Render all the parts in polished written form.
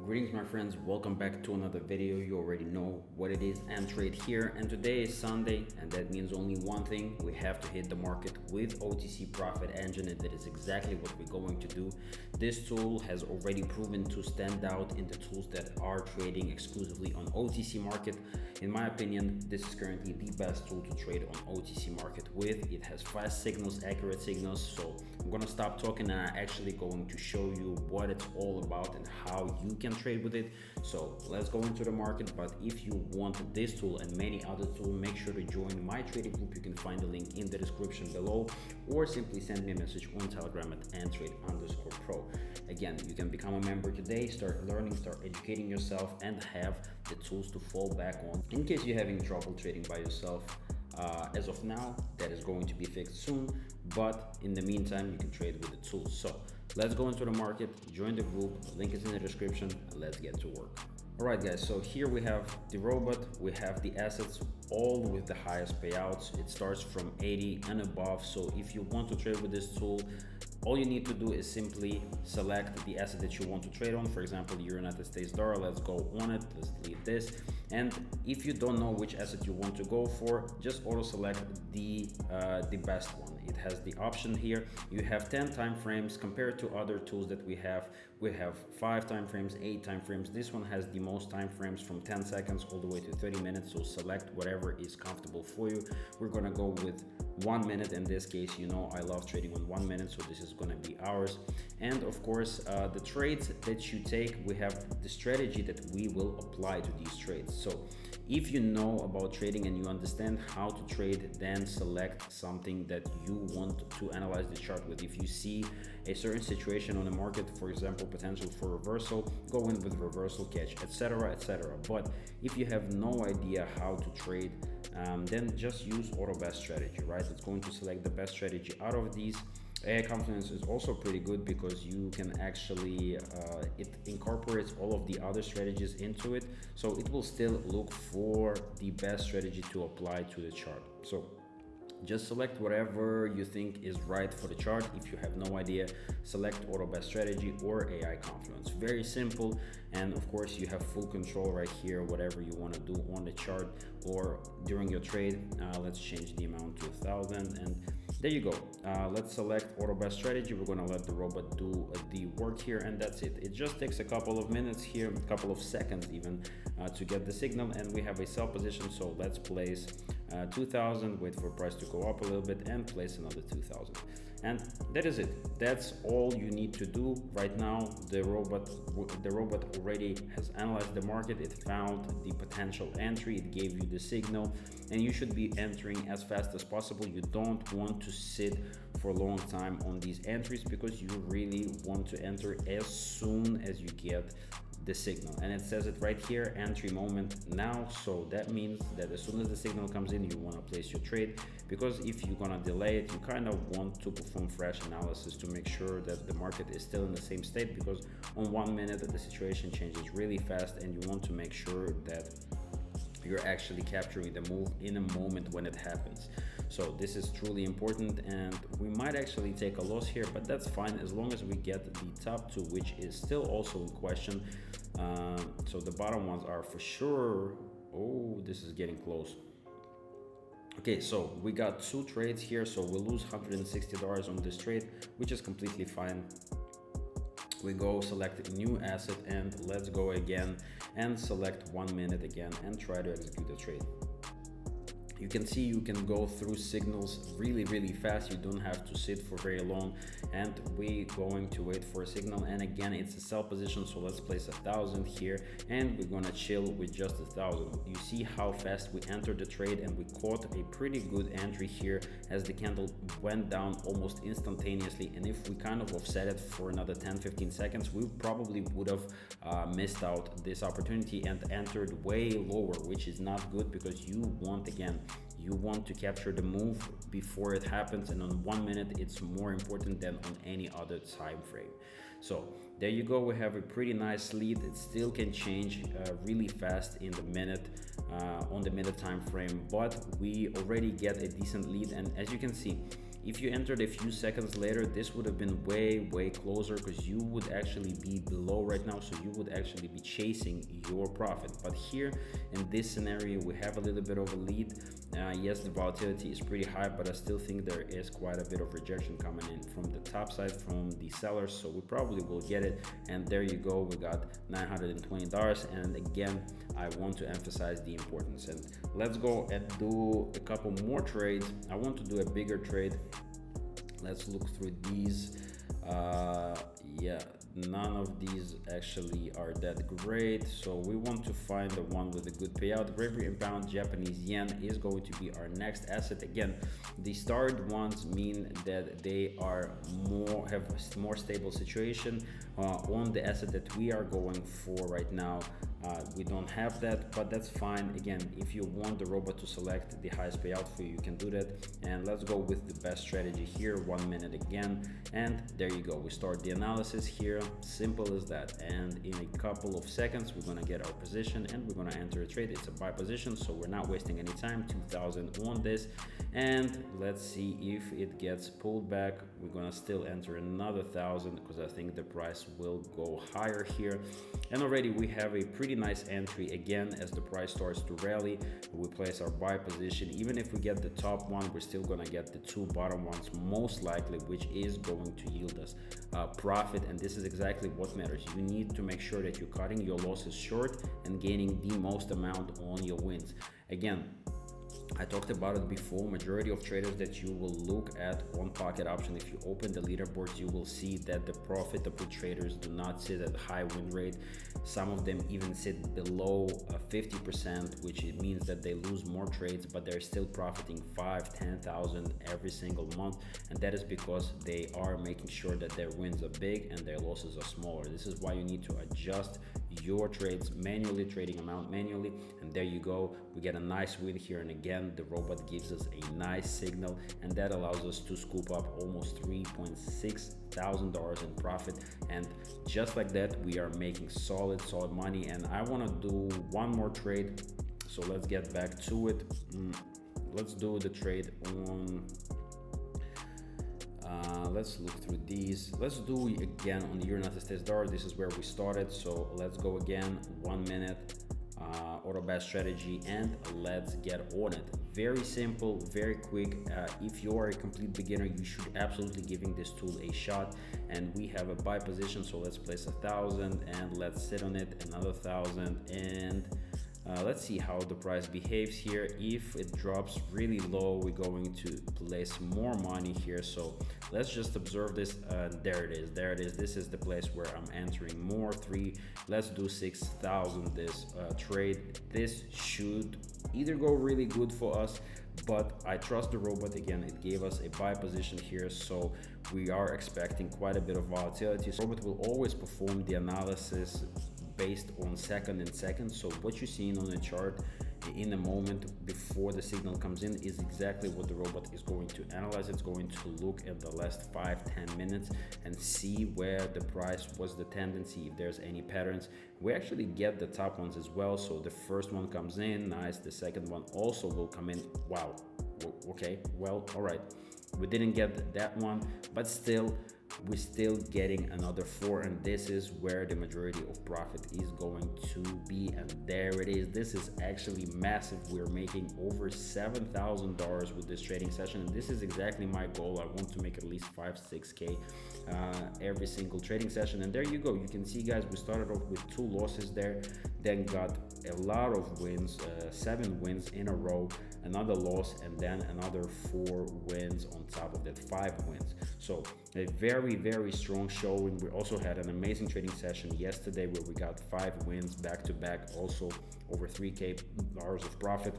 Greetings my friends, welcome back to another video. You already know what it is, Ntrade here, and today is Sunday, and that means only one thing: we have to hit the market with OTC Profit Engine, and that is exactly what we're going to do. This tool has already proven to stand out in the tools that are trading exclusively on OTC market. In my opinion, this is currently the best tool to trade on OTC market with. It has fast signals, accurate signals, so I'm gonna stop talking and I'm actually going to show you what it's all about and how you can trade with it. So let's go into the market. But if you want this tool and many other tools, make sure to join my trading group. You can find the link in the description below, or simply send me a message on Telegram at ntrade_pro. Again, you can become a member today, start learning, start educating yourself, and have the tools to fall back on in case you're having trouble trading by yourself. As of now, that is going to be fixed soon, but in the meantime, you can trade with the tools. So let's go into the market, join the group, link is in the description, and let's get to work. Alright guys, so here we have the robot, we have the assets, all with the highest payouts. It starts from 80 and above. So if you want to trade with this tool, all you need to do is simply select the asset that you want to trade on. For example, United States dollar, let's go on it, let's leave this. And if you don't know which asset you want to go for, just auto select the best one. It has the option here. You have 10 time frames compared to other tools that we have. We have 5 time frames, 8 time frames. This one has the most time frames from 10 seconds all the way to 30 minutes. So select whatever is comfortable for you. We're gonna go with 1 minute in this case. You know I love trading on 1 minute, so this is gonna be ours. And of course, the trades that you take, we have the strategy that we will apply to these trades. So if you know about trading and you understand how to trade, then select something that you want to analyze the chart with. If you see a certain situation on the market, for example, potential for reversal, go in with reversal, catch, etc., etc. But if you have no idea how to trade, then just use auto best strategy, right? It's going to select the best strategy out of these. AI confidence is also pretty good because you can actually it incorporates all of the other strategies into it, so it will still look for the best strategy to apply to the chart. So just select whatever you think is right for the chart. If you have no idea, select auto best strategy or AI confluence. Very simple, and of course you have full control right here, whatever you want to do on the chart or during your trade. Let's change the amount to 1,000, and there you go. Let's select auto best strategy. We're gonna let the robot do the work here, and that's it. It just takes a couple of minutes here, a couple of seconds even, to get the signal, and we have a sell position. So let's place 2,000, wait for price to go up a little bit, and place another 2,000. And that is it. That's all you need to do right now. The robot already has analyzed the market. It found the potential entry. It gave you the signal, and you should be entering as fast as possible. You don't want to sit for a long time on these entries because you really want to enter as soon as you get the signal. And it says it right here, entry moment now. So that means that as soon as the signal comes in, you want to place your trade, because if you're gonna delay it, you kind of want to perform fresh analysis to make sure that the market is still in the same state, because on 1 minute the situation changes really fast, and you want to make sure that you're actually capturing the move in a moment when it happens. So this is truly important, and we might actually take a loss here, but that's fine as long as we get the top two, which is still also in question. So the bottom ones are for sure. Oh, this is getting close. Okay, so we got 2 trades here, so we'll lose $160 on this trade, which is completely fine. We go select a new asset, and let's go again and select 1 minute again and try to execute the trade. You can see you can go through signals really fast. You don't have to sit for very long, and we're going to wait for a signal. And again, it's a sell position, so let's place 1,000 here, and we're gonna chill with just 1,000. You see how fast we entered the trade, and we caught a pretty good entry here as the candle went down almost instantaneously. And if we kind of offset it for another 10-15 seconds, we probably would have missed out this opportunity and entered way lower, which is not good, because you want, again, you want to capture the move before it happens, and on 1 minute it's more important than on any other time frame. So there you go, we have a pretty nice lead. It still can change really fast in the minute, on the minute time frame, but we already get a decent lead. And as you can see, If you entered a few seconds later, this would have been way closer, because you would actually be below right now, so you would actually be chasing your profit. But here in this scenario, we have a little bit of a lead. Yes, the volatility is pretty high, but I still think there is quite a bit of rejection coming in from the top side from the sellers, so we probably will get it. And there you go, we got $920. And again, I want to emphasize the importance. And let's go and do a couple more trades. I want to do a bigger trade. Let's look through these. Yeah, none of these actually are that great, so we want to find the one with a good payout. Great Britain pound, Japanese yen is going to be our next asset. Again, the starred ones mean that they are have a more stable situation. On the asset that we are going for right now, we don't have that, but that's fine. Again, if you want the robot to select the highest payout for you, you can do that. And let's go with the best strategy here, 1 minute again, and there you go. We start the analysis here, simple as that. And in a couple of seconds, we're gonna get our position and we're gonna enter a trade. It's a buy position, so we're not wasting any time. 2000 on this, and let's see if it gets pulled back. We're gonna still enter another 1000, because I think the price will go higher here. And already we have a pretty nice entry. Again, as the price starts to rally, we place our buy position. Even if we get the top one, we're still gonna get the two bottom ones most likely, which is going to yield us profit. And this is exactly what matters. You need to make sure that you're cutting your losses short and gaining the most amount on your wins. Again, I talked about it before. Majority of traders that you will look at on pocket option, if you open the leaderboards, you will see that the profitable traders do not sit at high win rate. Some of them even sit below 50%, which it means that they lose more trades, but they're still profiting 5,000-10,000 every single month. And that is because they are making sure that their wins are big and their losses are smaller. This is why you need to adjust your trades manually, trading amount manually. And there you go, we get a nice win here. And again, the robot gives us a nice signal, and that allows us to scoop up almost $3,600 in profit. And just like that, we are making solid money. And I want to do one more trade, so let's get back to it. Let's do the trade on let's look through these. Let's do again on the United States dollar. This is where we started, so let's go again. 1 minute auto bet strategy, and let's get on it. Very simple, very quick. If you are a complete beginner, you should absolutely giving this tool a shot. And we have a buy position, so let's place 1,000 and let's sit on it, another 1,000, and let's see how the price behaves here. If it drops really low, we're going to place more money here. So let's just observe this. There it is. This is the place where I'm entering more. Let's do 6,000 this trade. This should either go really good for us, but I trust the robot. Again, it gave us a buy position here, so we are expecting quite a bit of volatility. So the robot will always perform the analysis based on second and second. So what you're seeing on the chart in a moment before the signal comes in is exactly what the robot is going to analyze. It's going to look at the last 5-10 minutes and see where the price was, the tendency, if there's any patterns. We actually get the top ones as well. So the first one comes in, nice. The second one also will come in. Wow. Okay, well, all right. We didn't get that one, but still, we're still getting another 4, and this is where the majority of profit is going to be. And there it is. This is actually massive. We're making over $7,000 with this trading session, and this is exactly my goal. I want to make at least 5-6k every single trading session. And there you go. You can see, guys, we started off with 2 losses there, then got a lot of wins, 7 wins in a row, another loss, and then another 4 wins on top of that, 5 wins. So a very strong showing. We also had an amazing trading session yesterday where we got 5 wins back to back, also over $3,000 of profit.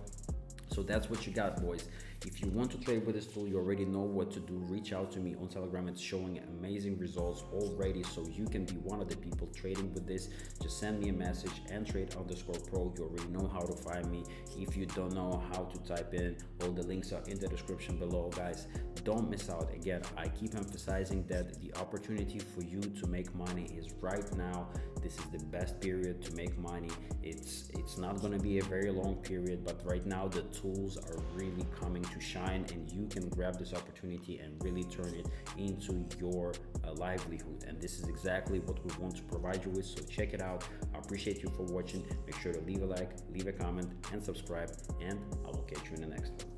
So that's what you got, boys. If you want to trade with this tool, you already know what to do. Reach out to me on Telegram. It's showing amazing results already, so you can be one of the people trading with this. Just send me a message, Ntrade_pro. You already know how to find me. If you don't know how to type in, all the links are in the description below, guys. Don't miss out. Again, I keep emphasizing that the opportunity for you to make money is right now. this is the best period to make money. It's not going to be a very long period, but right now the tools are really coming to shine, and you can grab this opportunity and really turn it into your livelihood. And this is exactly what we want to provide you with. So check it out. I appreciate you for watching. Make sure to leave a like, leave a comment, and subscribe, and I will catch you in the next one.